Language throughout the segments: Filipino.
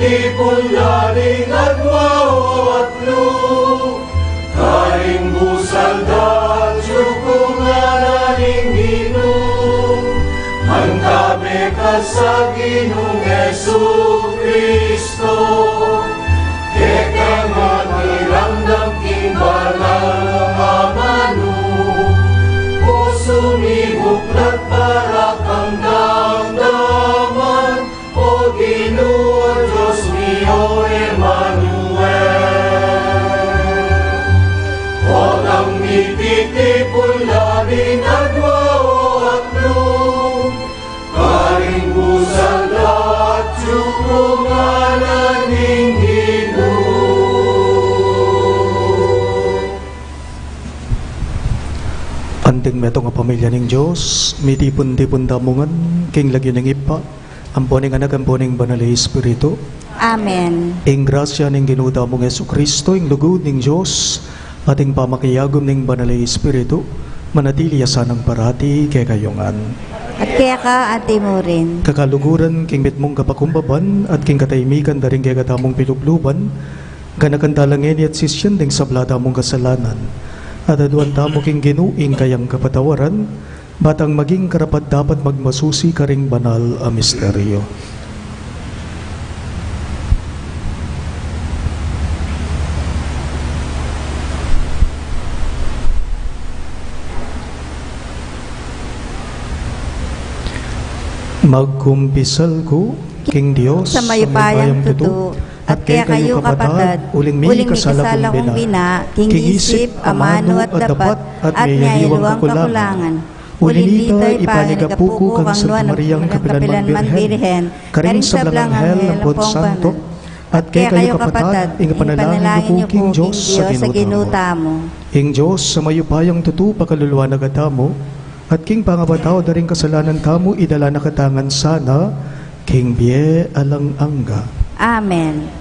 titipon lading adwao at lu, karing busal da tsukunganing Ginoo, mangkabe ka sa Ginoong Hesu Kristo, kaya magiramdam king banal nga manu, o sumibuklat para kang damdaman, o Ginoo Diyos mio Emmanuel. Huwag ang mititipon lading adwao at lu, karing busal at tsukunganing Ginoo. Anting meto nga pamilya ning Dios, mitipon-tipon damungan king lagi ning ipa, amponing anak amponing banal nga Espiritu. Amen. Ing grasya ning Ginoo damong Jesucristo, ing lugod ning Dios, ating pamakiyagom ning banal nga Espiritu, manatili asanang parati kay kayongan. At kaya ka, ate mo rin. Kakaluguran king mitmong kapakumbaban at king kataymikan daring kay katamong pilupluban, kanakandalangin at sisyan ding sablada mong kasalanan. At aduan tamo king ginuing kayang kapatawaran, batang maging karapat dapat magmasusi karing banal a misteryo. Magkumpisal ko, King Diyos, Sa mayupayang tuto, at kaya kayo kapatid, uling may kasalang kong bina, kingisip, amano at dapat, at mayaliwang kakulangan. Ulinito'y ipanigapuko kang Santa Mariang Kapilan man Birhen, karing sa Blanghel ng Pod Santo, at kaya kayo kapatid, ing panalangin niyo King Diyos sa ginuta mo. Ing Diyos, sa mayupayang tuto, pakaluluwa na katamo, at king pangabataw daring kasalanan kamo idala na katangan sana, king bie alang angga. Amen.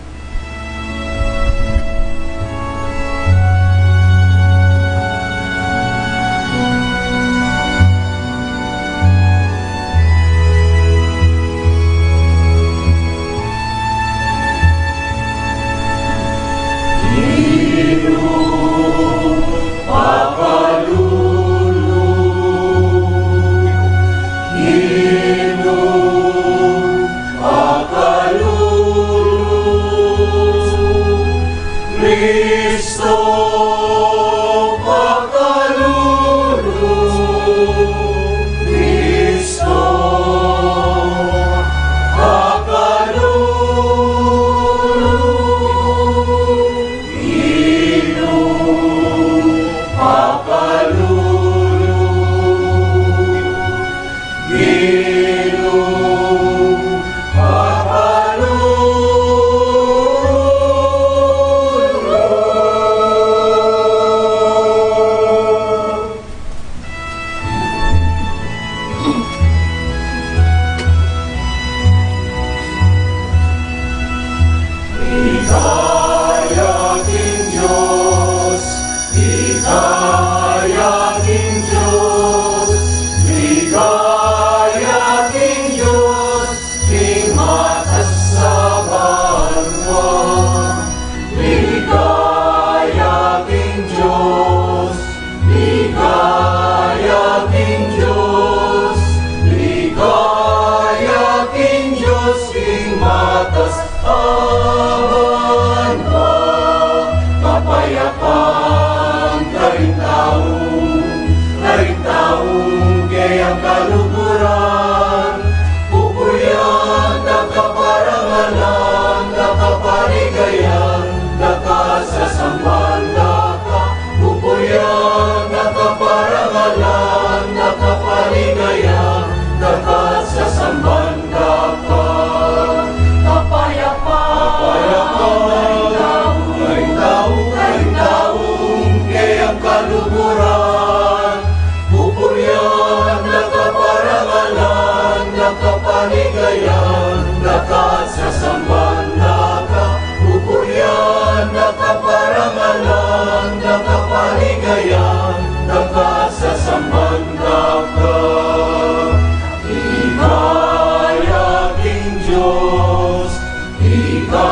Ikaw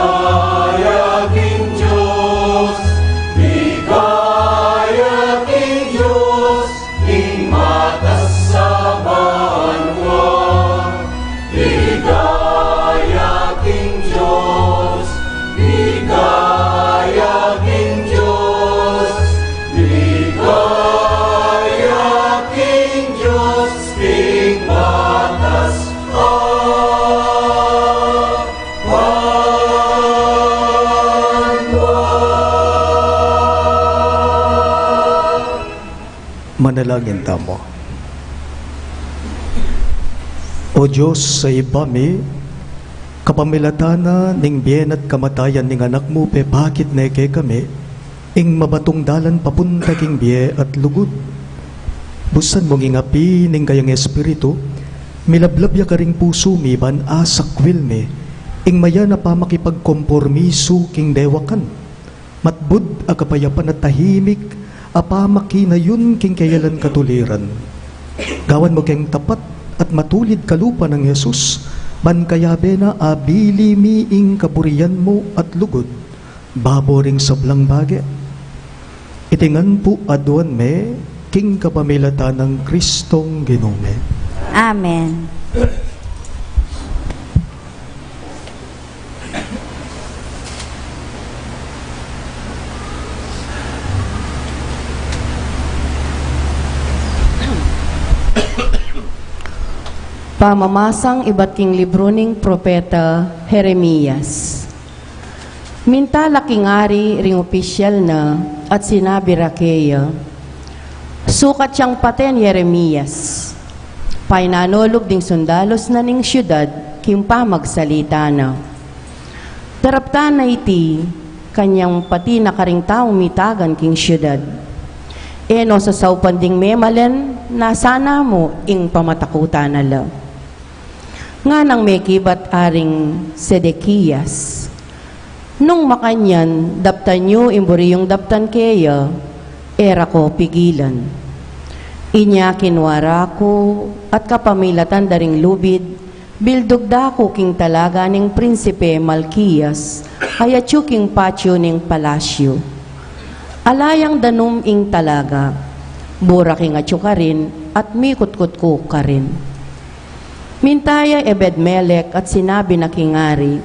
manalangin tamo. O Diyos sa ibami, kapamilatana ning biyen at kamatayan ning anak mo pe bakit neke kami, ing mabatong dalan papunta king biye at lugod. Busan mong ingapi ning kayang espiritu, milablabya ka ring puso mi ban asakwil mi, ing maya na pa makipagkompormiso king dewakan. Matbud a kapayapan at tahimik, apamaki na yun king kayalan katuliran. Gawan mo keng tapat at matulid kalupa ng Yesus, ban kayabe na abili miing kaburian mo at lugod, baboring sablang bage. Itingan po aduan me, king kapamilata ng Kristong Ginome. Amen. Pamamasang iba't king libro ning propeta Jeremias. Mintala king ari ring opisyal na at sinabi rakeya, sukat siyang paten Jeremias. Painanolog ding sundalos na ning syudad king pamagsalita na. Taraptan na iti kanyang pati na karing taong mitagan king syudad. Eno sa saupan ding memalen na sana mo ing pamatakutan na la. Nga nang may kibat aring Sedekias. Nung makanyan, daptan nyo imburi yung daptan kaya, era ko pigilan. Inya kinwara ko at kapamilatan daring lubid, bildugda ko king talaga ning prinsipe Malkias, hayatyo king patyo ning palasyo. Alayang danum ing talaga, bura king atyo ka rin at mikot-kot ko ka rin. Mintaya Ebed-Melek at sinabi na kingari,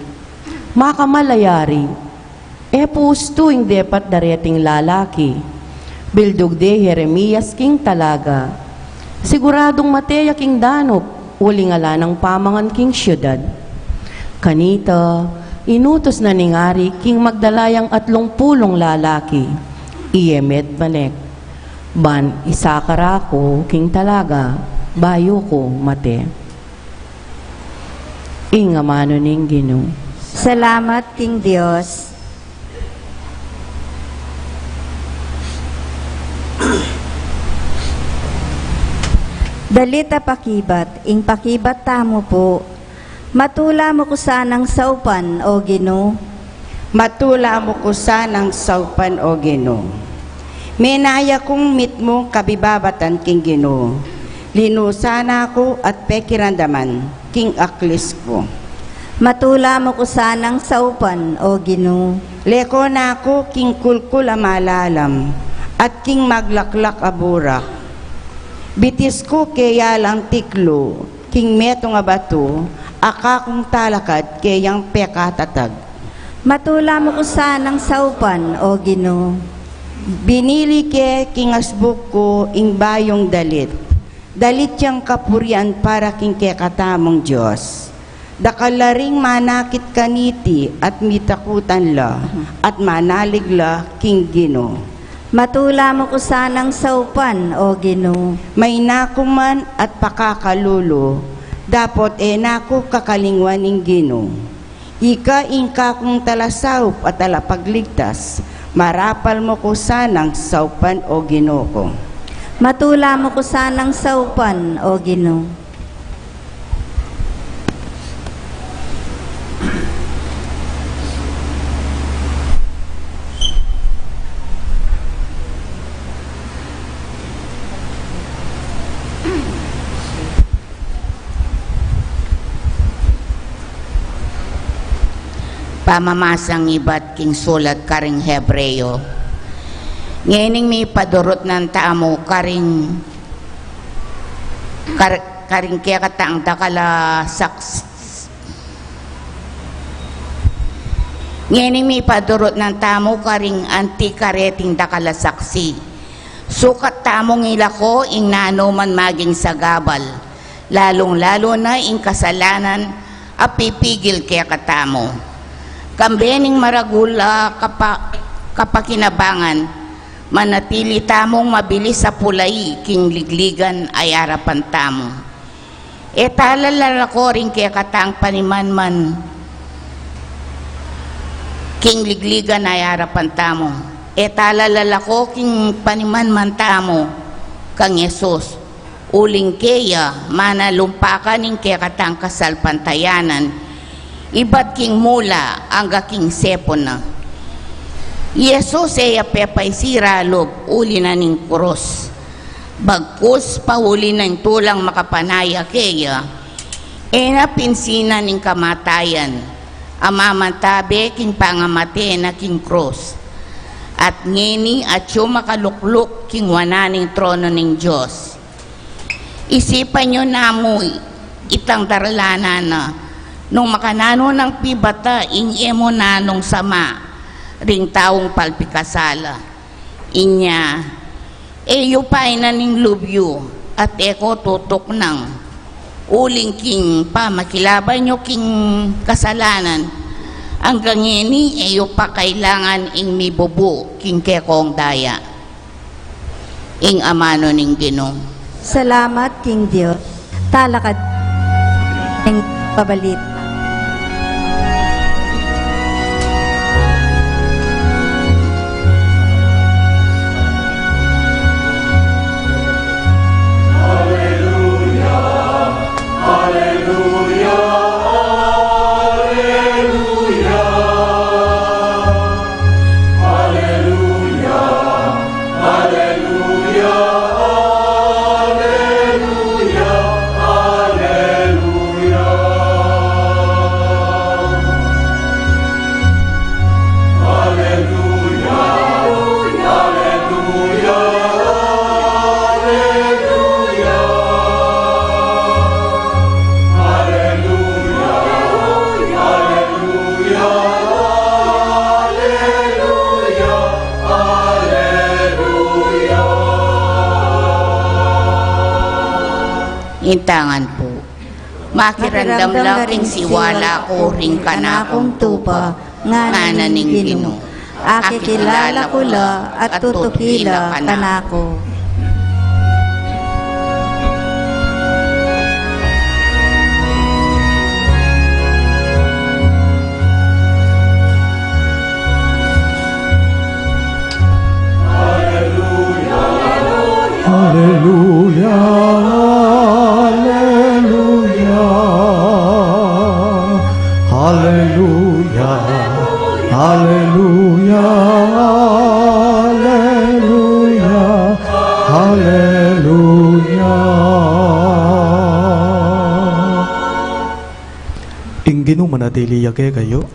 makamalayari, pusto ing depat dareting lalaki, bildog de Jeremias king talaga, siguradong mateya king danop, uling ala ng pamangan king syudad. Kanita, inutos na ningari king magdalayang 30 lalaki, Ebed-Melek, ban isakara ko king talaga, bayo ko mate. Ingamano ning Ginoo. Salamat king Dios. Dalita pakibat, ing pakibat tamo po. Matula mo ko sanang saupan, o Ginoo. Matula mo ko sanang saupan, o Ginoo. Menaya kong mitmo kabibabatan king Ginoo. Linusana ko at pekirandaman king aklis ko. Matula mo ko sanang saupan, o Ginoo. Leko na ako king kulkul amalalam at king maglaklak aburak. Bitis ko kaya lang tiklo, king metong abato, akakong talakad kayang pekatatag. Matula mo ko sanang saupan, o Ginoo. Binili ke king asbuk ko ing bayong dalit. Dalit yang kapurian para king kekatamong Diyos. Dakalaring manakit kaniti at mitakutan la at manaligla king Ginoo. Matula mo ko sanang saupan, o Ginoo. May nakuman at pakakalulo, dapot nako kakalingwan ing Ginoo. Ika ingka kong talasaup at alapagligtas, marapal mo ko sanang saupan, o Ginoo ko. Matula mo ko sanang saupan, o Ginoo. Pamamasang iba't king sulat karing Hebreo. Ngayon may padurot ng taamo karing kaya kataang dakala saks. Ngayon may padurot ng taamo karing anti-kareting dakala saksi. Sukat tamong ilako ing nanuman maging sagabal, lalong-lalo na ing kasalanan apipigil kaya katamo. Kambening maragula kapakinabangan, manatili tamong mabilis sa pulay, king ligligan ay arapan tamo. E talalala ko rin kaya katang panimanman, king ligligan ay arapan tamo. E talalala ko king panimanman tamo, kang Yesus, uling kaya manalumpakan ning kaya katang kasal pantayanan, ibat king mula angga king sepon na. Yesus ay apepay siralob, uli na ning kuros. Bagkus pahuli ng tulang makapanaya kaya, e napinsinan ning kamatayan, amamantabe king pangamate na king cross. At ngini at yung makalukluk king wananing trono ning Diyos. Isipan nyo na mo itang daralanan na, nung makanano ng pibata, emo na nung sama, ring taong palpikasala. Inya, eyo pa'y naning lubyo, at eko tutok ng uling king pa, makilaban nyo king kasalanan, hanggang ini eyo pa kailangan ing mibubu, king kekong daya. Ing amano ning Ginoo. Salamat, King Diyos. Talakad ng pabalit. Intangan po. Makiramdam lang king siwala ko ring kanakong tupa, nga naning Ginoo. Aki kilala ko la at tutukila kanako. Hallelujah, hallelujah, hallelujah, hallelujah, hallelujah, hallelujah. Inggino manatili yake kayo,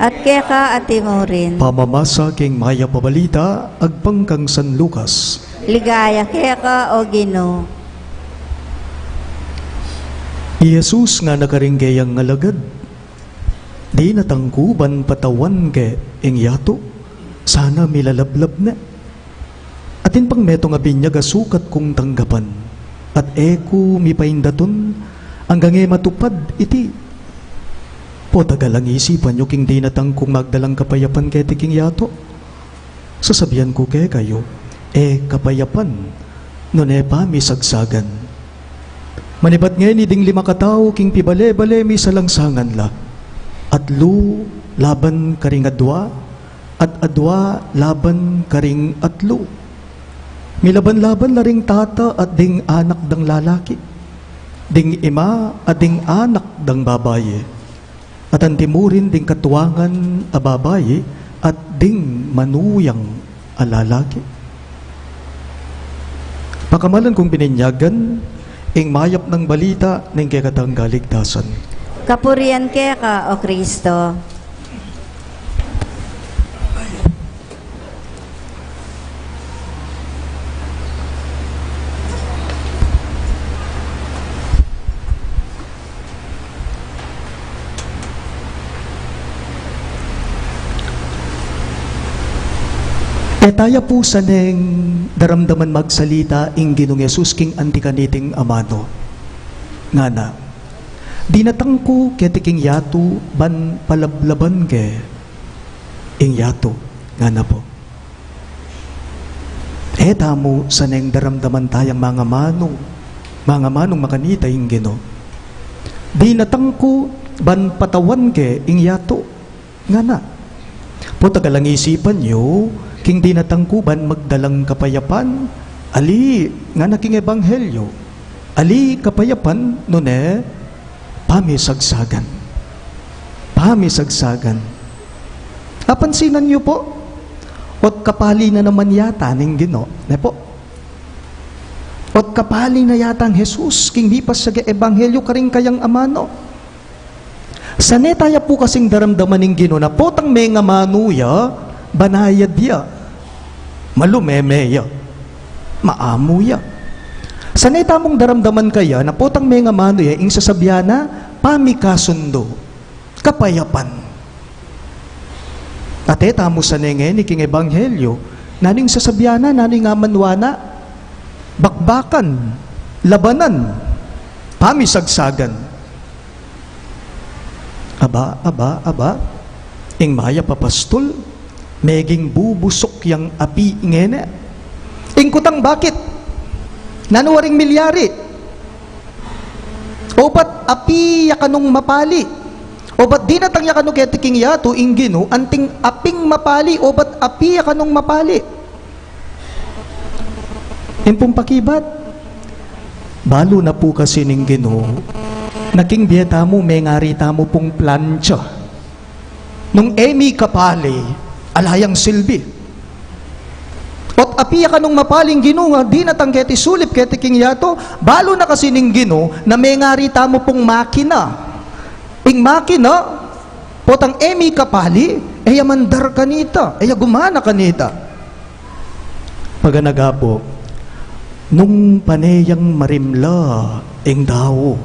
At keka ati mo rin. pamamasa king maya pabalita, agpangkang San Lucas. Ligaya keka o Ginoo. Jesus nga nakaringgayang ngalagad, di natangkuban patawan ke ing yato, sana milalablab na. Atin pang meto nga binyag asukat kong tanggapan, at eko mipaindaton, hanggang matupad iti. Po tagalang isipan nyo king di natangkong magdalang kapayapan ke tiking yato. Sasabihan ko ke kayo, kapayapan, nun pa misagsagan. Manibat ngayon iding 5 katao king pibale-bale mi salangsangan la. At lu laban karing adwa, at adwa laban karing atlu. Milaban-laban laring tata at ding anak dang lalaki. Ding ima at ding anak dang babaye. At ang timurin ding katuwangan a babaye at ding manuyang a lalaki. Pakamalan kong bininyagan, ing mayap ng balita ng kekatang galigtasan. Kapurian keka o Kristo. Etaya po sa neng daramdaman magsalita ing Ginong Yesus king antikaniting amano. Nga na, dinatangko ketiking yato ban palablaban ke ing yato. Nga na po. Heta mo sa neng daramdaman tayang mga manong makanita yung Ginoo. Di natangko ban patawan ke ing yato nga na. Po tagalang isipan nyo, king di natangko ban magdalang kapayapan, ali nga na king ebanghelyo, ali kapayapan nune pamisagsagan. Pamisagsagan. Napansinan nyo po, ot kapali na naman yata ning Ginoo, ne po. Ot kapali na yata ang Jesus, king lipas sa ebanghelyo karing kayang amano. Sane tayo po kasing daramdaman ning Ginoo na potang may nga manuya, banayad ya, malumemeya, maamuya. Sane tamong daramdaman kaya na potang may nga manuya, ing sasabyana, pamikasundo, kapayapan. Ate, tamo sa nenge ni king ebanghelyo, naning sasabyana, naning amanwana, bakbakan, labanan, pamisagsagan. Aba, ing maya papastol, meging bubusok yang api ngene. Ing kutang bakit? Nanuwaring milyari. Obat api yakanong mapali. Obat di natang yakanong ketiking yato ing Ginoo, anting aping mapali, obat api yakanong mapali. Impong pakibat, balo na po kasi ning Ginoo, naking biyeta mo, may ngarita mo pong plancha. Nung emi kapali, alayang silbi. Ot apiya ka nung mapaling Ginoo, di natanggeti sulip keti king yato, balo na kasi ning Ginoo, na may ngarita mo pong makina. Ing makina, potang emi kapali, eya mandar kanita, eya gumana kanita. Paganagapo, nung paneyang marimla, ing dawo,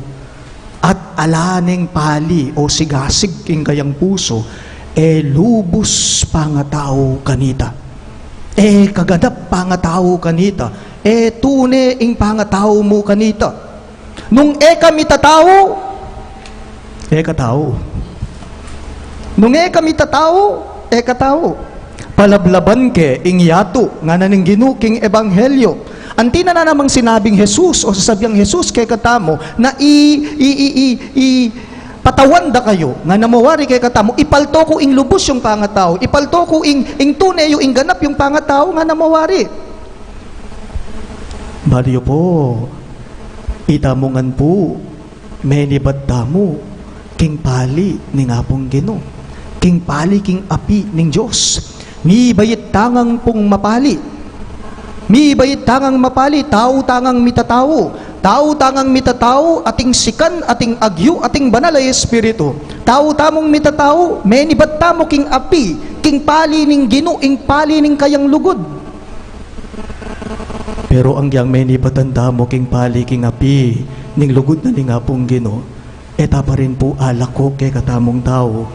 at alaneng pali o sigasig king kayang puso, lubos pangatao kanita. Kagadap pangatao kanita. Tune ing pangatao mo kanita. Nung kami tatao, katao. Nung kami tatao, katao. Palablaban ke ing yato nga naning Ginoo king ebanghelyo. Anti na namang sinabing Jesus o sasabyang Jesus kay katamo na patawan da kayo nga namawari kay katamo, ipalto ko ing lubos yung pangatao, ipalto ko ing tunay yung ganap yung pangatao nga namawari. Baliyo po, itamongan po, menibad tamo, king pali ning apong Ginoo, king pali king api ning Diyos, mi bayit tangang pong mapali, mi bayit tangang mapali, tao tangang mitatawo, tao tangang mitatawo, ating sikan, ating agyo, ating banal ay espiritu, tao tamong mitatawo, menibad tamo king api, king pali ning Ginoo, ing pali ning kayang lugod. Pero ang yang menibatan tamo king pali king api, ning lugod na ning apong Ginoo, eta pa rin po alako kay katamong tao,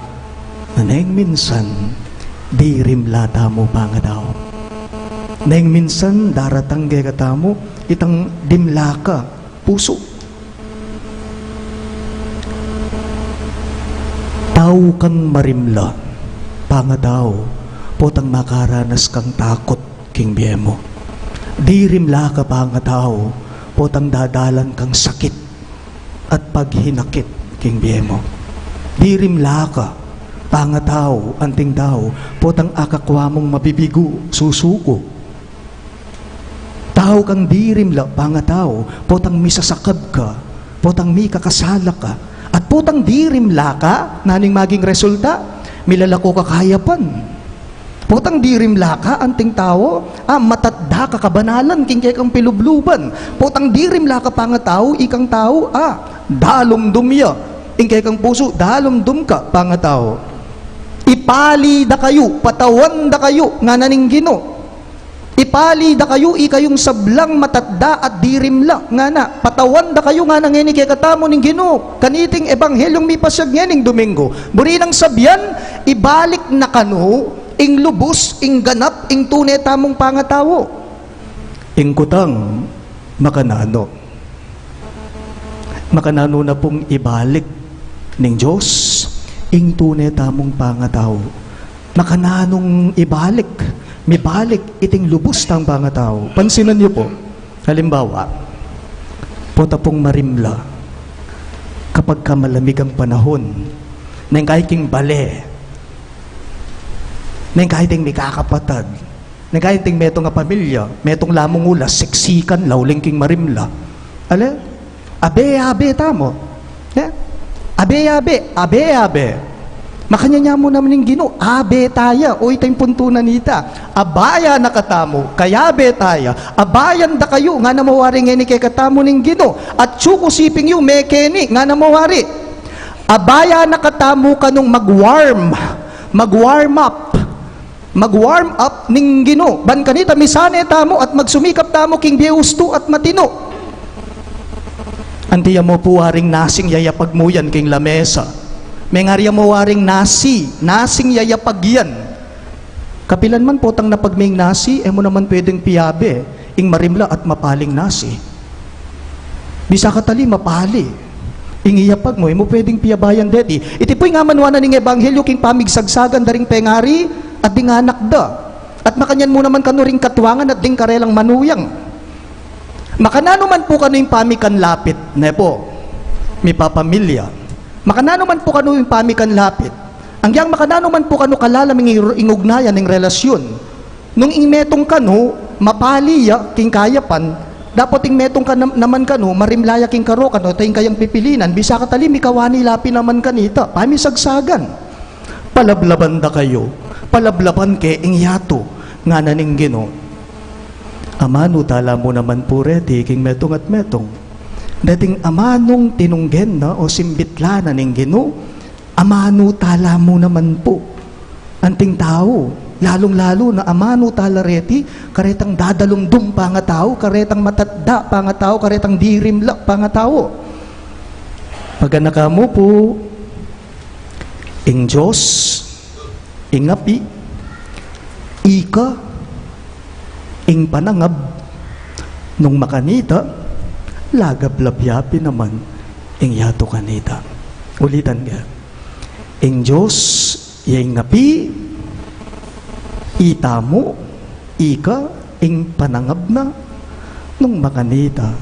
na neng minsan, di rimla tamo pangatao. Neng minsan, daratang kay katamo, itang dimla ka, puso. Tao kang marimla, pangatao, potang makaranas kang takot king biyemo. Di rimla ka pangatao, potang dadalan kang sakit at paghinakit king biyemo. Di rimla ka, pangatao, anting tao, potang akakwa mong mabibigo, susuko. Tao kang di rimla, pangatao, potang misasakab ka, potang mi kakasala ka, at potang di rimla ka, naning maging resulta, milalako ka kayapan. Potang di rimla ka, anting tao, matadda ka kabanalan, king kay kang pilubluban. Potang di rimla ka, pangatao, ikang tao, dalom dumya, ing kay kang puso, dalom dum ka, pangatao. Ipali da kayo, patawan da kayo, nga naning Ginoo. Ipali da kayo, ikayong sablang matadda at dirimla, nga na, patawan da kayo, nga nang kay katamo ning Ginoo. Kaniting ebanghelyong mipasyag ning Domingo. Buri nang sabyan, ibalik na kano, ing lubos, ing ganap, ing tunay tamong pangatawo. Ing kutang, makanano. Makanano na pong ibalik ning Diyos, ing tunay tamong pangatawo. Makananong ibalik, mibalik iting lubos tang mga tao. Pansinan niyo po, halimbawa, puta pong marimla, kapag ka malamig ang panahon, nang kahit king bale, nang kahit king may kakapatad, nang kahit king metong nga pamilya, metong lamong ulas, seksikan, lawling king marimla. Ale, abe-abe tamo. Yeah? Abe-abe. Makanya mo naman yung Ginoo, abe taya, o itay puntunan nita. Abaya nakatamo, kaya abe taya. Abayan da kayo, nga namawari ngeni kay katamo ning Ginoo. At tsuko siping yu, mekeni, nga namawari. Abaya nakatamo ka nung mag-warm up ning Ginoo. Ban kanita misane tamo at magsumikap tamo king biusto at matino. Antiya mo po waring nasing yayapag mo yan king lamesa. May ngariya mo waring nasing yayapag yan. Kapilan man po tang napagming nasi, mo naman pwedeng piyabe, ing marimla at mapaling nasi. Bisa katali mapali. Ing iyapag mo pwedeng piyabayan dedi. Iti po'y nga manwana ning ebanghelyo king pamigsagsagan daring pengari at ding anak da. At makanyan mo naman kano ring katuwangan at ding karelang manuyang. Makanano man po kano yung pamikan lapit, nepo, may papamilya. Makanano man po kano yung pamikan lapit. Ang yang makanano man po kano kalalaming ingugnayan ng relasyon. Nung ingmetong kano, mapaliya, king kayapan, dapat ingmetong ka naman kano, marimlaya king karo kano, tayong kayang pipilinan, bisa katali, mikawani lapi naman kanita, pamisagsagan. Palablaban da kayo, palablaban ke ingyato, nga naning Ginoo. Amano tala mo naman po reti, king metong at metong. Dating amanong tinunggen na o simbitla na ning Ginoo, amano tala mo naman po. Anting tao, lalong-lalo na amano tala reti, karetang dadalumdum pa nga tao, karetang matadda pa nga tao, karetang dirimla pa nga tao. Pagana mo po, ing Diyos, ing api, ika, ing panangab, nung makanita, lagablabyapi naman ing yato kanita. Ulitan nga. Ing Diyos, yung ngapi, itamo, ika, ing panangab na, nung makanita,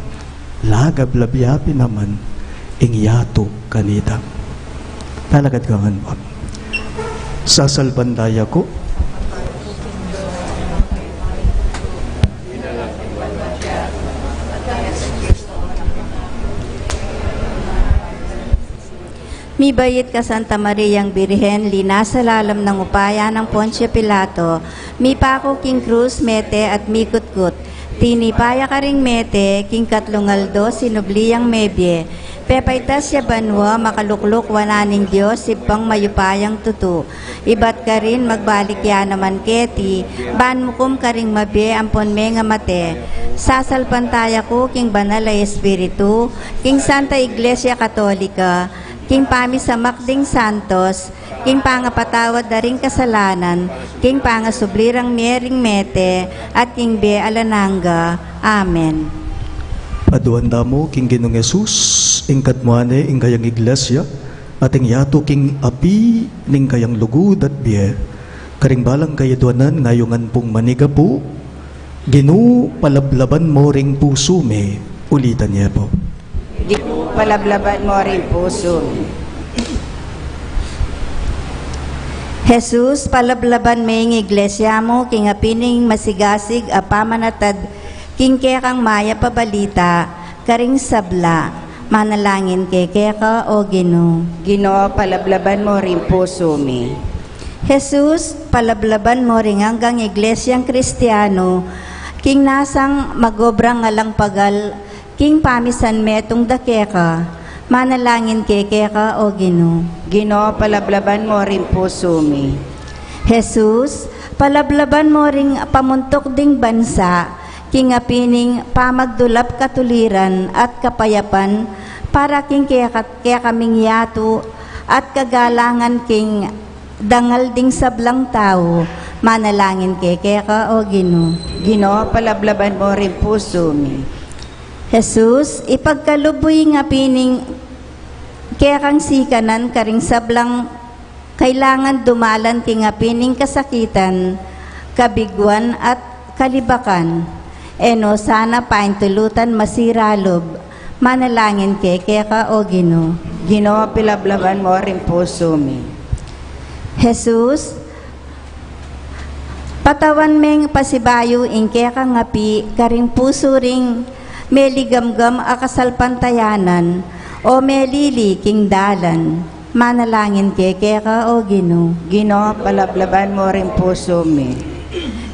lagablabyapi naman ing yato kanita. Talagad ka nga ba? Sasalbandaya ko, Mibayit ka Santa Mariang Birhen, linasa lalam ng upaya ng Poncio Pilato, mipako king krus mete at mikutkut, tinipaya ka ring mete, king katlungaldo, sinubliyang mebye, pepaitas ya banwa, makalukluk wananing Diyos, sipang mayupayang tutu, ibat ka rin magbalik ya naman keti, banmukum ka ring mabye, ampon me nga mate, sasalpantaya ko, king banal ay espiritu, king Santa Iglesia Katolika, king pamisamak ding santos, king pangapatawad daring kasalanan, king pangasublirang mering mete, at king be alananga. Amen. paduanda mo king Ginoong Yesus, ing katmuane ing kayang iglesia, at ing yato king api ning kayang lugod at biye, karing balang kayaduanan ngayongan pong maniga po, Ginoo palablaban mo ring puso me. Ulitan niya po. Palablaban mo rin puso. Jesus, palablaban may iglesia mo, king apining masigasig, apamanatad, king kekang maya pabalita, karing sabla, manalangin keka o Ginoo. Ginoo, palablaban mo rin puso mi. Jesus, palablaban mo ring hanggang iglesyang Kristiyano, king nasang magobrang alang pagal, king pamisan metong dakeka, manalangin keka o Ginoo. Ginoo, palablaban mo rin puso mi. Jesus, palablaban mo ring pamuntok ding bansa, king apining pamagdulap katuliran at kapayapan, para king kaya kaming yato at kagalangan king dangal ding sablang tao, manalangin keka o Ginoo. Ginoo, palablaban mo rin puso mi. Jesus, ipagkaluboy nga pining kaya kang sikanan karing sablang kailangan dumalan king nga pining kasakitan, kabigwan at kalibakan. Eno sana paintulutan masiralob, manalangin keka o Ginoo. Ginoo, pilablaban mo rin puso mi. Jesus, patawan meng pasibayo ingke ka ngapi, karing puso ring meligamgam akasalpantayanan, o melili king dalan, manalangin keke ka o Ginoo. Ginoo, palablaban mo rin puso mi.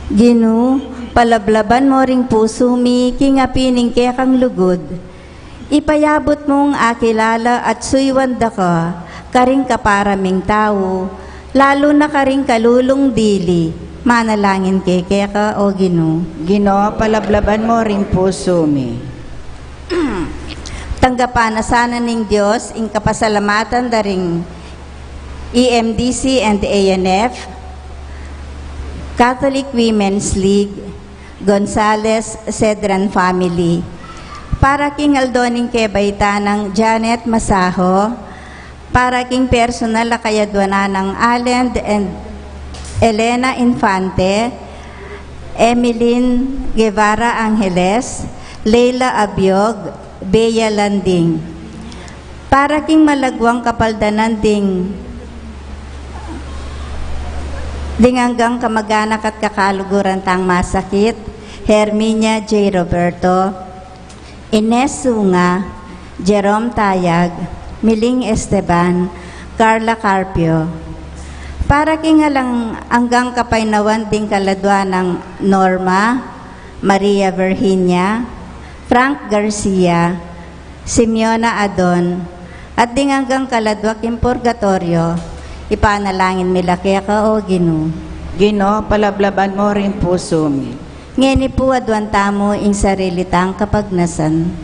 Ginoo, palablaban mo ring puso mi, king apining kekang lugod. Ipayabot mong akilala at suywanda ka, karing kaparaming tao, lalo na karing kalulong dili, manalangin keke ka o Ginoo. Ginoo, palablaban mo rin puso mi. Tanggapan na sana ning Diyos, ing kapasalamatan daring EMDC and ANF, Catholic Women's League, Gonzales Cedran Family, para king aldoning kebayta ng Janet Masaho, para king personal na kayadwanan ng Allen and Elena Infante, Emeline Guevara Angeles, Leila Abiog, Bea Landing, para king malagwang kapaldanan ding hanggang kamag-anak at kakaluguran tang masakit, Herminia J. Roberto, Ines Sunga, Jerome Tayag, Miling Esteban, Carla Carpio, para kingalang hanggang kapainawan ding kaladwa ng Norma, Maria Virginia, Frank Garcia, Simeona Adon, at ding hanggang kaladwa king purgatorio, ipanalangin milaki ka o Ginoo. Ginoo, palablaban mo rin puso mi. Ngeni po adwan tamo ing sarili tang kapagnasan.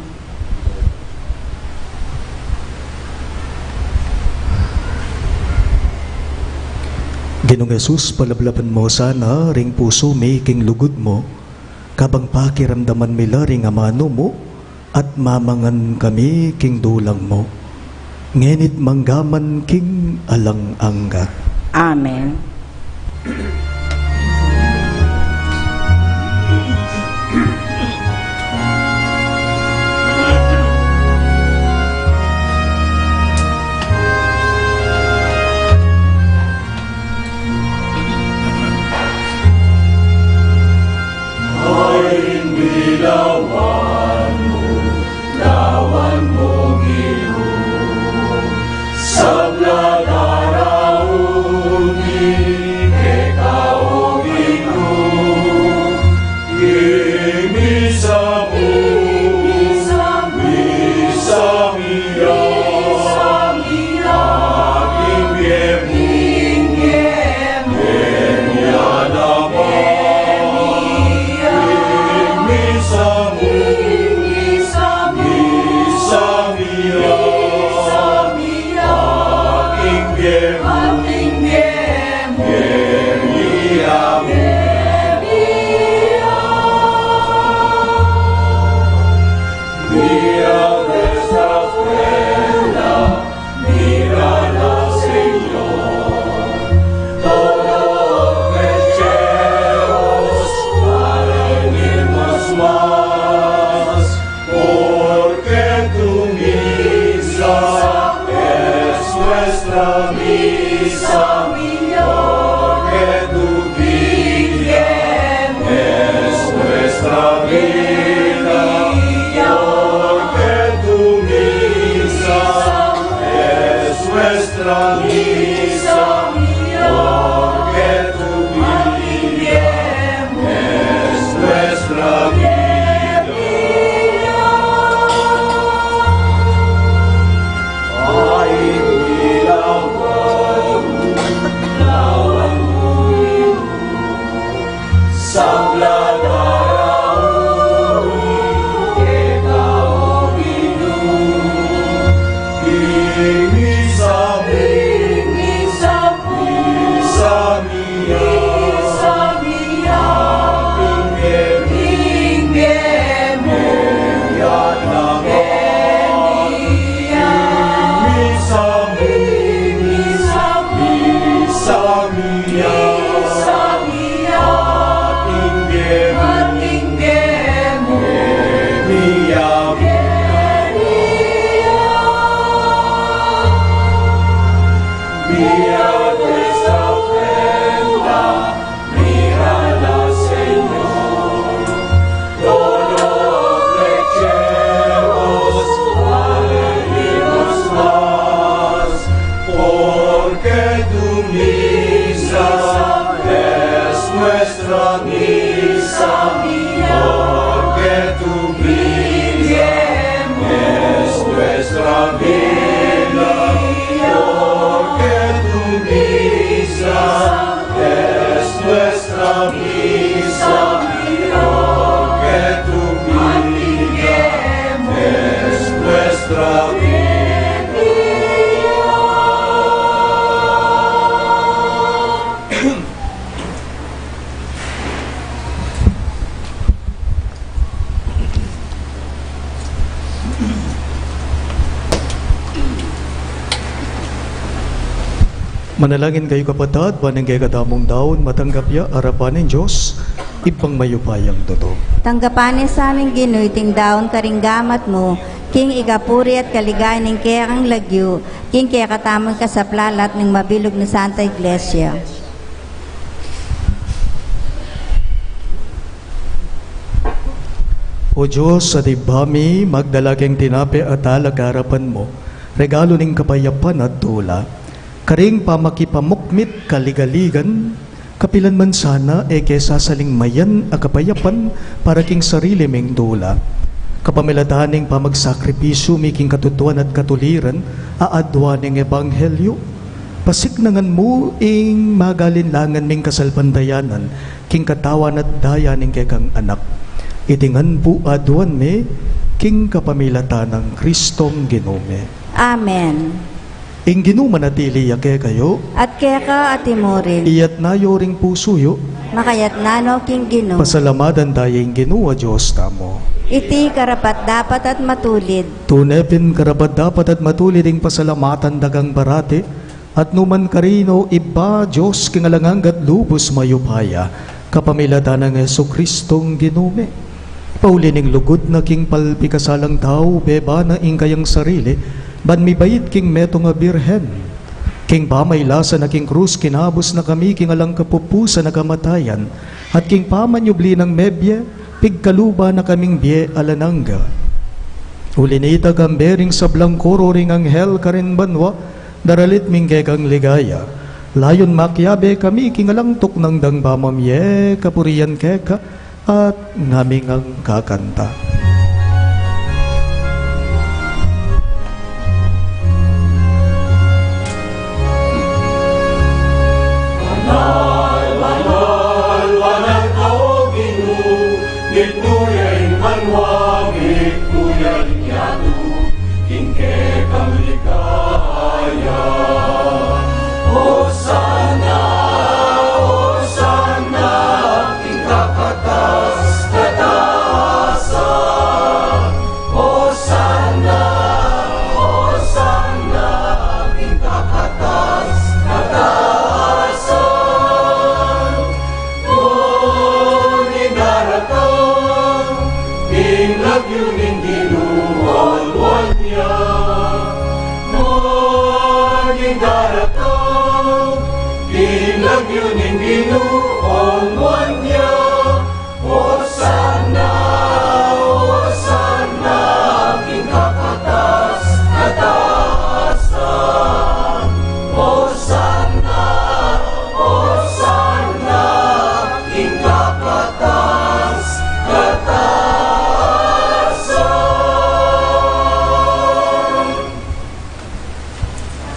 Ginoong Jesus, palablaban mo sana ring puso may king lugod mo, kabang pakiramdaman mila ring amano mo, at mamangan kami king dulang mo. Ngenit manggaman king alang-angga. Amen. Lawan mo Ginoo, sabla daraon ni kekao Ginoo, misa miya, aking biyemo, enya naman, misa Vía nuestra ofrenda, mírala, Señor. Todos flechemos, alegremos más, porque tu misa es nuestra misa, porque tu misa es nuestra vida, porque tu misa es nuestra misa, porque tu vida es nuestra Manalangin kayo kapatid, banang kay kadamong daon, matanggap ya, arapan ng Diyos, ibang mayupayang toto. Tanggapanin sa aming Ginoy, ting daon karinggamat mo, king igapuri at kaligay ng kaya kang lagyo, king kaya katamang kasaplalat ng mabilog na Santa Iglesia. O Diyos, sa dibami, magdalaking tinape at alagarapan mo, regalo ng kapayapan at tula, karing pamakipamukmit kaligaligan, kapilan man sana e kesasaling mayan a kapayapan para king sarili ming tula. Kapamilataning pamagsakripisyo miking katutuan at katuliran, aadwa ng ebanghelyo. Pasiknangan mo ing magalinlangan ming kasalpandayanan, king katawan at daya ning kekang anak. Itingan po aduan me, king kapamilatan ng Kristong Ginome. Amen. Ing ginumanatili yake kayo, At kaya ka at timorin, iyat na yoring pusuyo, makayat nano king Gino. pasalamadan tayong ginuwa Diyos tamo. Iti karapat dapat at matulid, Tunepin karapat dapat at matulid ing pasalamatan dagang barate, at numan karino iba Diyos kingalanganggat lubos mayupaya, kapamilatan ng Yesu Kristong Ginume. Paulining lugod na king palpikasalang tao, beba na ing kayang sarili, ban mi bayit king meto nga birhen. King pamaylasa na king krus kinabos na kami king alang kapupusa na kamatayan, at king pamanyubli ng mebye, pigkaluba na kaming bie alananga. Ulinita kambering sa blangkoro ring anghel karin banwa, daralit ming kekang ligaya. Layon makyabe kami king alang tok ng dangbamamye, kapurian keka, at ngaming ang kakanta. Gituyay manwa, gituyay yatu, kingke kang ligaya. Hosana, Hosana, king kakatas, kataasan. Hosana, Hosana, king kakatas, kataasan. Inlagyunin ginuolwan niya, maging daratang. Inlagyunin ginuolwan niya, Hosana, Hosana, king kakatas, kataasan. Hosana, Hosana, king kakatas, kataasan.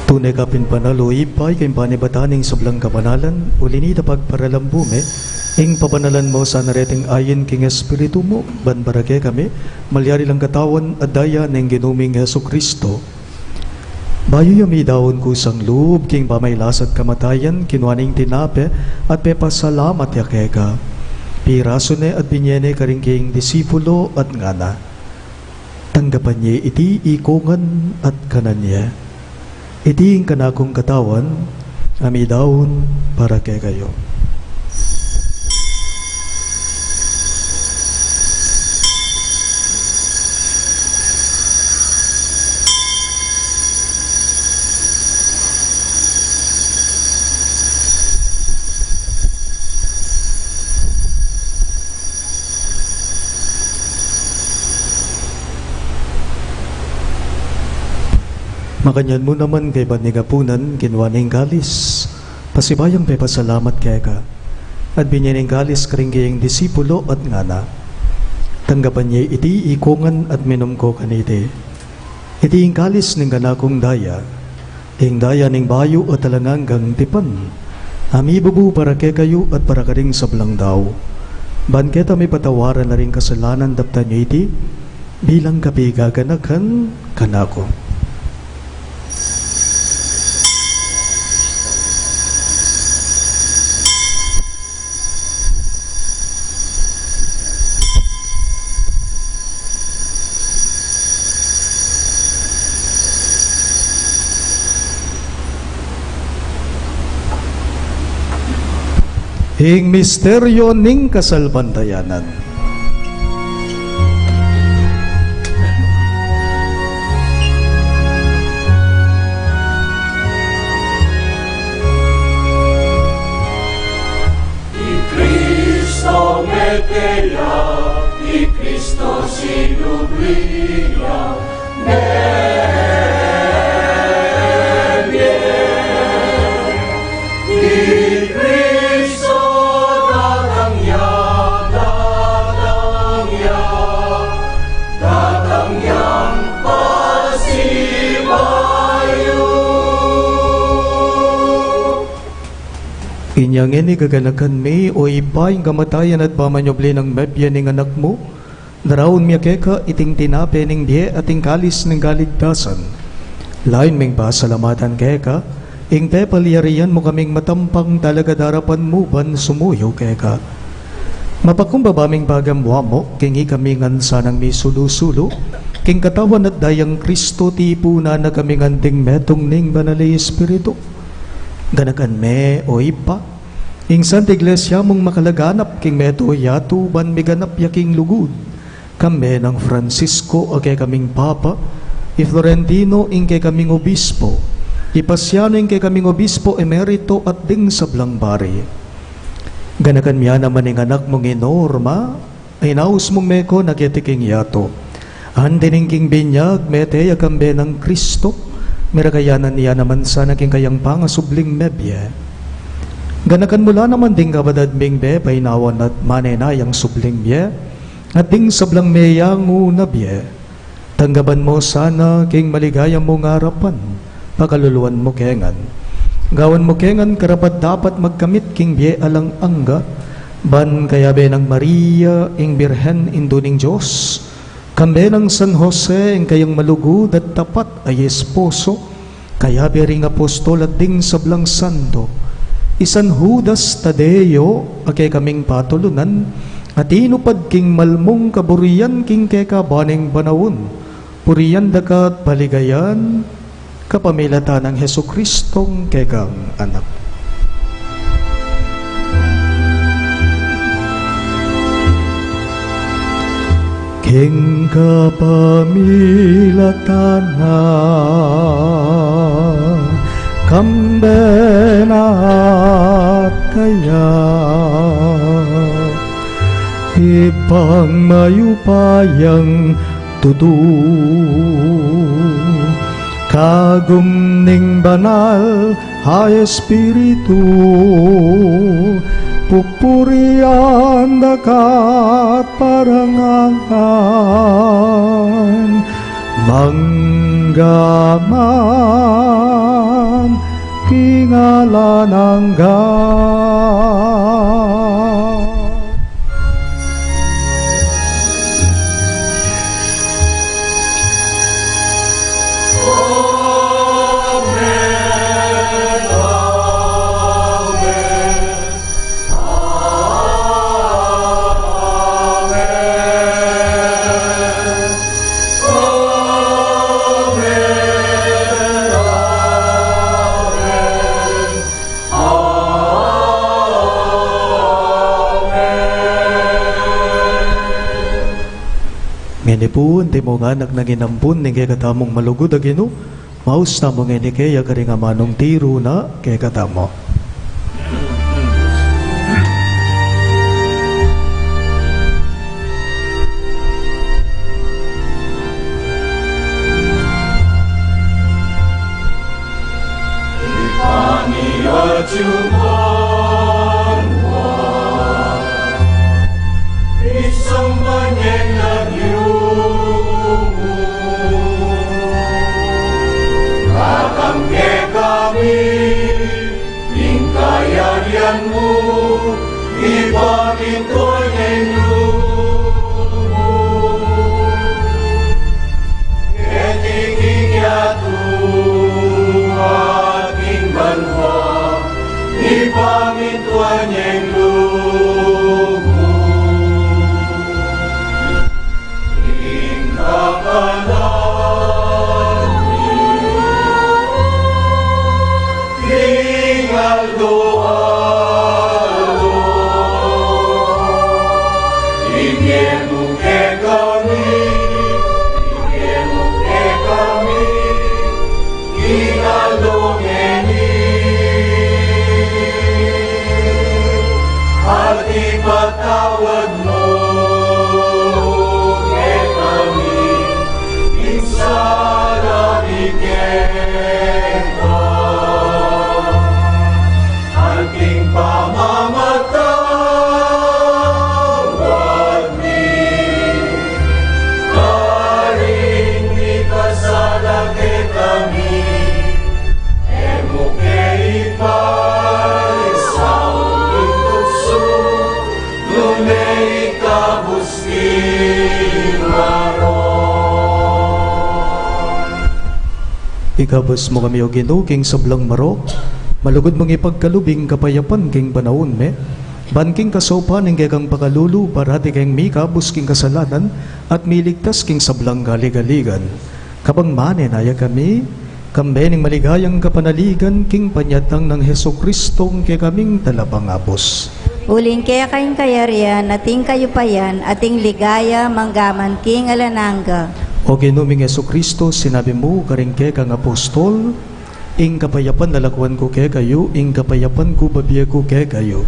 Tunay kapin panalo ipay kay panibataning sablang kapanalan, ulinita pagparalambume, ing papanalan mo sa nareting ayin king Espiritu mo, banbarage kami, malyari lang katawan at daya ng ginuming Yesu Kristo. Bayo yami daon kusang loob, king pamaylasat kamatayan, kinuaning tinape, at pepasalamat yakeka. Piraso ne at binyene karing king disipulo at ngana. Tanggapan niya iti ikongan at kananya. Iti ang kanakong katawan, ami daon para kay kayo. Makanyan mo naman kay Banigapunan, kinwaning galis. Pasibayang pe pasalamat kay ka. At binyaning galis karing kayang disipulo at ngana. Tanggapan niya iti ikungan at minom ko kanite. Iti ing galis ning ganakong daya. Ing daya ning bayo at talanganggang tipan. Ami bubu para kay kayo at para karing sablang daw. Ban kita may patawaran na rin kasalanan dapta niya iti. Bilang kapi gaganakan kanako. Ing misteryo ning kasalbantayanan. I Cristo metea, I Cristo sinublia, I Cristo datangyang pasibayo. Inyang ini gaganakan may o ibaing kamatayan at pamanyobli ng mebya ning anak mo. Naraon miya keka iting tinape ning biye ating kalis ng galigtasan. Lain ming pasalamatan keka, ing pepaliyarian mo kaming matampang talaga darapan mo ban sumuyo keka. Mapakumbabaming bagamwa mo, kingi kami ngan sanang may sulu-sulu, king katawan at dayang Kristo tipo na kaming anting metong ning banali Espiritu. Ganakan me o ipa, ing Santa Iglesia mong makalaganap king meto yato ban miganap yaking lugud. Kami ng Francisco o kay kaming Papa, i Florentino ing kay kaming Obispo, ipasyaano ing kay kaming Obispo emerito at ding sablang bari. Ganakan miya naman ing anak mong inorma, ay naus mong meko nagetiking yato. Andining king binyag, meteya kambe ng Kristo, miragayanan niya naman sa naging kayang pangasubling mebye. Ganakan mula naman ding kabadad ming be, painawan at manenayang subling bye, at ding sablang meyang unabye. Tanggaban mo sana king maligayang mong harapan, pakaluluan mo kengan. Gawan mo kengan karapat dapat magkamit king bye alang angga, ban kaya be ng Maria ing Birhen induning Diyos, kambe ng San Jose ing kayang malugod at tapat ay esposo, kaya be ring apostol at ding sablang sando, isan Judas Tadeo akay kaming patulunan, at inupad king malmong kaburian king keka baning banawon, puriyan dakat paligayan, kapamilatan ng Heso Kristong kekang anak. King kapamilatan na kambenat kaya ibang mayupayang tudu kagum ning banal hay Espiritu pupurian dakat parangan manggaman kingalan hanggan. Ngeni po, hindi mo nga nagnanginampun, ni kaya katamong malugod agino, maus na mo ngeni kaya karinga manong tiro na kaya katamo. At jumanwan, isang banyeng nagyumo, kakamge kami, ingkayarian mo, ipamintoy ng lumo. Ketiging yatu aking banwa, ipamintuan niyang lumo. Ingkakalan tingal doalo, ibiyemo ke kami, tingal dongeni. At ipatawad mo kay kami, minsan nabigyan ating pamamatawad ni karing mikasala kay kami, emo kay ipaisaw Lunay kabusti maron. Ikabas mo kami o Ginoo king sablang maro, malugod mong ipagkalubing kapayapan king panahon me, banking kasopan ng gagang pakalulu, parati kang mikabus king kasalanan, at miligtas king sablang galigaligan. Kapang manen aya kami, kambening maligayang kapanaligan, king panyatang ng Heso Kristong kaya kaming talapangapos. Uling kaya kayong kayarian, ating kayupayan, ating ligaya, manggaman king alananga. O Ginuming Heso Kristo, sinabi mo, karingke kang apostol, ing kapayapan lalakwan ko kay kayo, ing kapayapan ko babiya ko kay kayo.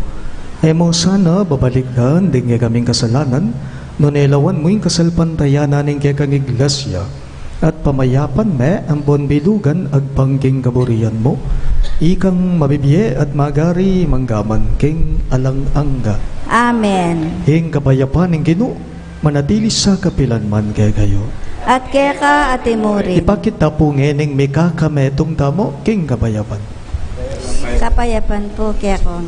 Emo sana babalikan din kay kaming kasalanan, no nelawan mo yung kasalpantayanan ng kay kang iglesia, at pamayapan me ang bonbilugan agpangking kaburian mo, ikang mabibiye at magari manggaman king alang-angga. Amen. Ing kapayapan ng Ginoo, manatili sa kapilanman kay kayo. At kaya ka atimurin. Ipakita po ngening may kakametong tamo king kapayapan. Kapayapan po kaya ko.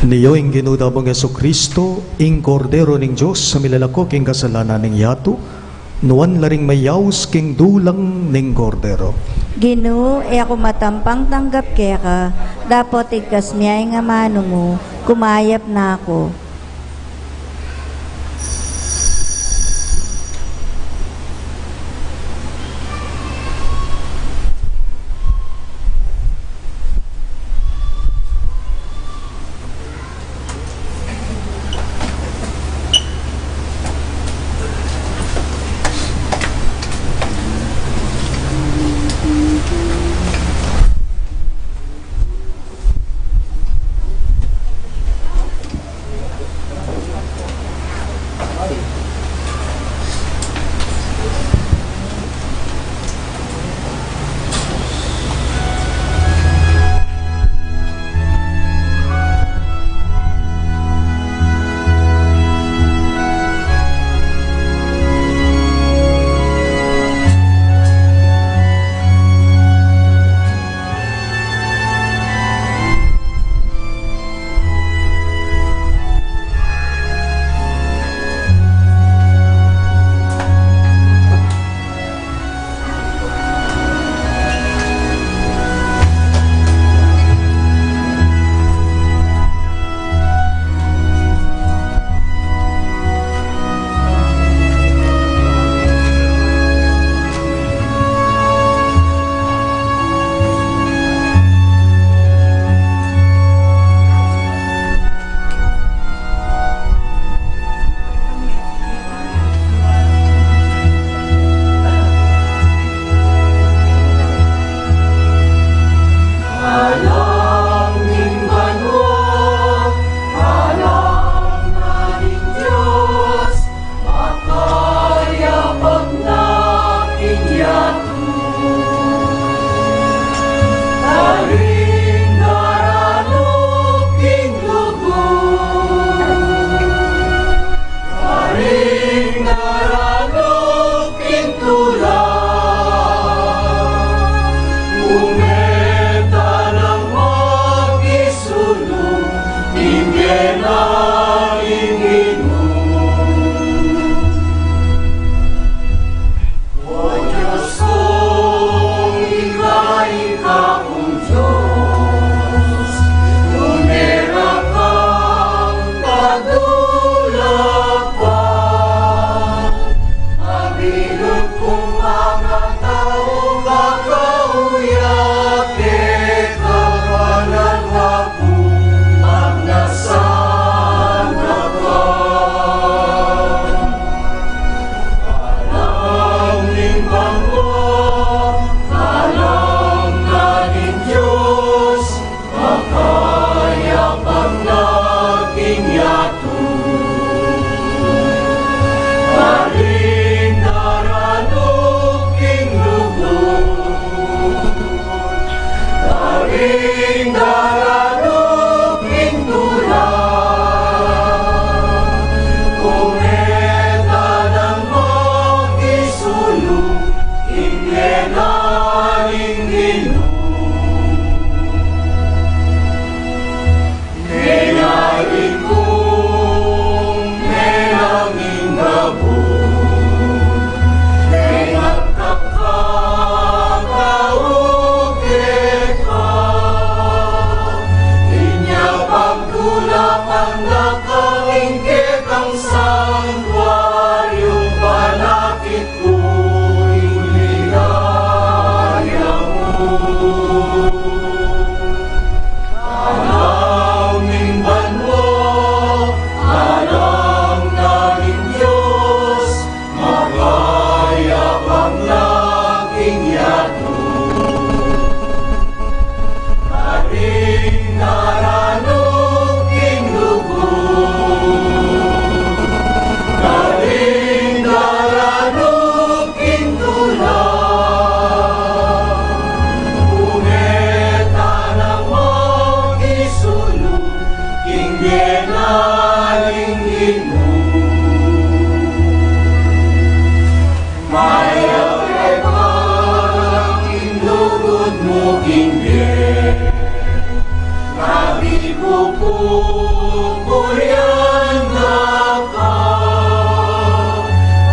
Niyo ing ginudabang Yesu Kristo, ing kordero ning Diyos sa milalako king kasalanan ning yato, nuan laring mayaws king dulang ning kordero. Ginoo, ako matampang tanggap kaya ka, dapat ikas miyay nga mano mo, kumayap na ako.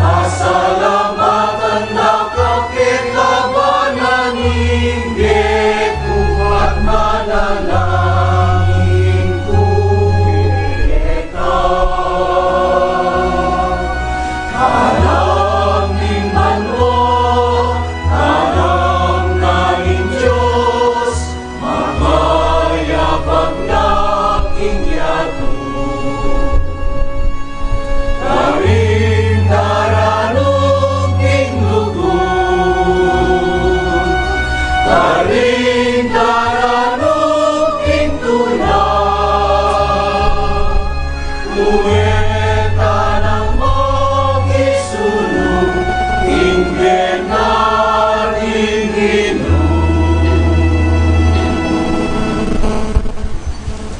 Pasalamatan na kakitabanan ni Puweta ng magisulong, inggen natin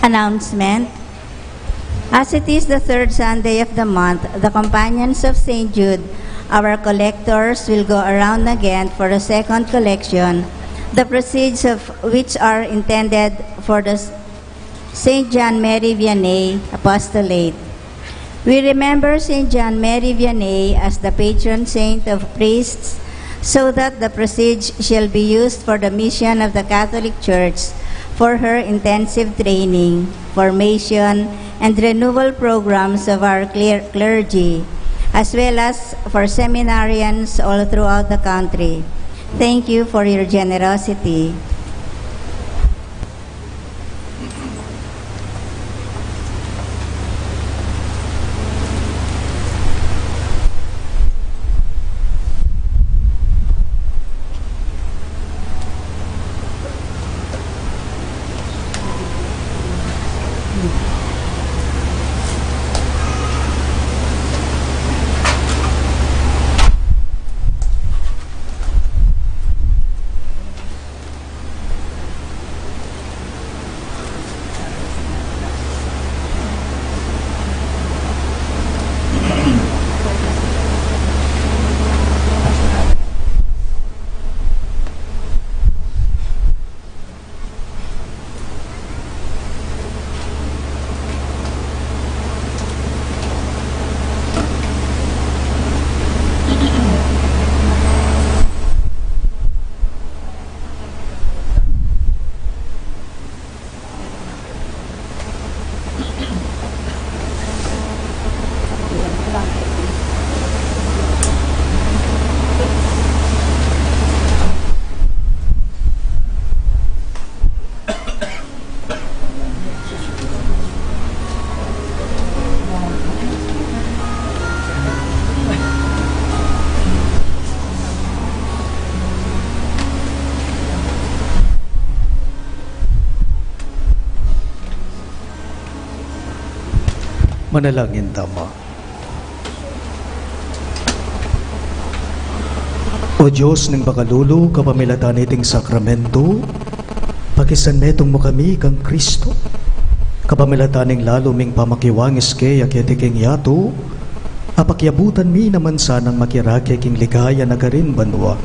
Announcement. As it is the third Sunday of the month, the companions of St. Jude, our collectors, will go around again for a second collection, the proceeds of which are intended for the St. John Mary Vianney Apostolate. We remember St. John Mary Vianney as the patron saint of priests, so that the proceeds shall be used for the mission of the Catholic Church, for her intensive training, formation, and renewal programs of our clergy, as well as for seminarians all throughout the country. Thank you for your generosity. Manalangin tama. O Diyos ng pakalulu, kapamilatan iting sakramento, pakisan metong mo kami kang Kristo. Kapamilatan ng lalo ming pamakiwangis kay akitiking yato, apakyabutan mi naman sanang makirake king ligaya na garin banwa.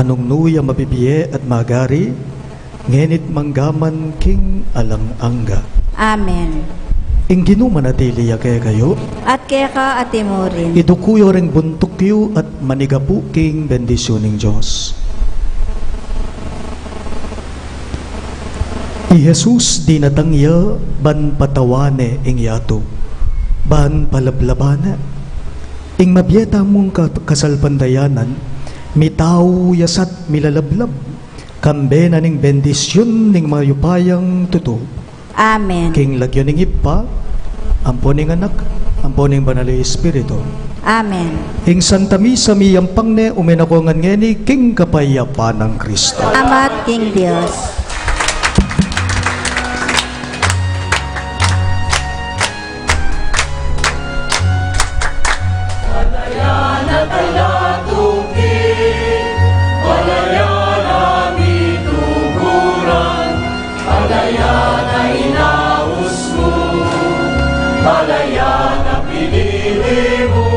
Anong nuya mabibiye at magari, ngenit manggaman king alang angga. Amen. Ing ginumanatili ya kaya kayo, At kaya ka atimurin. idukuyo ring buntukyo at manigapu king bendisyon ng Diyos. I Jesus di natangya ban patawane ing yato, ban palablabana. Ing mabiyeta mong kasalpandayanan, mitaw yasat milalablab, kambe na ning bendisyon ning mayupayang tuto. Amen. King lagyo ning ipa, amponing anak, amponing banal na Espiritu. Amen. Ing Santa Misa miyampang ne uminakongan ngeni king kapayapan ng Kristo. Amat King Dios. Malaya na pinili mo.